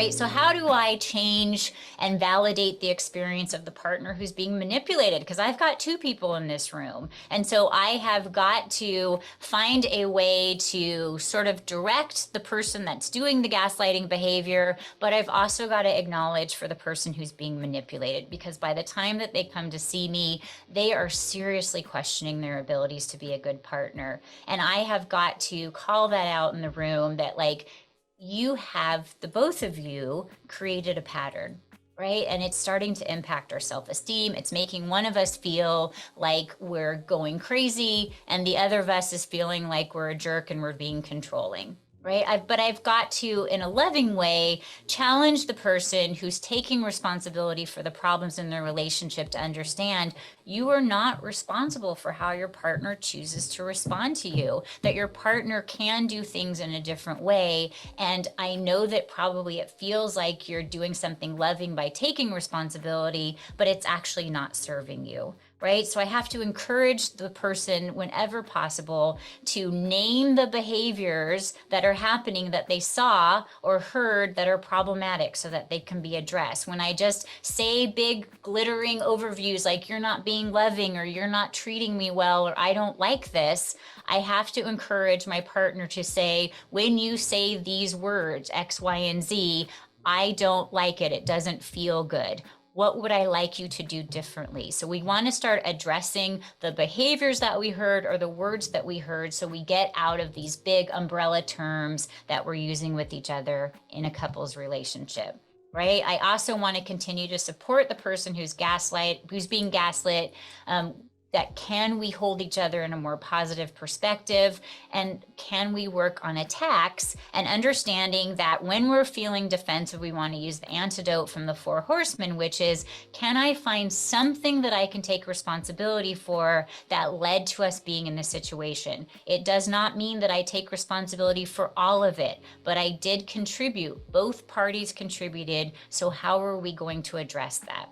right? So how do I change and validate the experience of the partner who's being manipulated? Because I've got two people in this room. And so I have got to find a way to sort of direct the person that's doing the gaslighting behavior, but I've also got to acknowledge for the person who's being manipulated, because by the time that they come to see me, they are seriously questioning their abilities to be a good partner. And I have got to call that out in the room that, like, you have, the both of you created a pattern, right? And it's starting to impact our self-esteem. It's making one of us feel like we're going crazy, and the other of us is feeling like we're a jerk and we're being controlling. Right. But I've got to, in a loving way, challenge the person who's taking responsibility for the problems in their relationship to understand you are not responsible for how your partner chooses to respond to you, that your partner can do things in a different way. And I know that probably it feels like you're doing something loving by taking responsibility, but it's actually not serving you. Right? So I have to encourage the person whenever possible to name the behaviors that are happening that they saw or heard that are problematic so that they can be addressed. When I just say big glittering overviews like you're not being loving or you're not treating me well or I don't like this, I have to encourage my partner to say, when you say these words, X, Y, and Z, I don't like it. It doesn't feel good. What would I like you to do differently? So we want to start addressing the behaviors that we heard or the words that we heard so we get out of these big umbrella terms that we're using with each other in a couple's relationship. Right? I also want to continue to support the person who's being gaslit. That can we hold each other in a more positive perspective, and can we work on attacks and understanding that when we're feeling defensive, we want to use the antidote from the Four Horsemen, which is, can I find something that I can take responsibility for that led to us being in this situation? It does not mean that I take responsibility for all of it, but I did contribute. Both parties contributed. So how are we going to address that?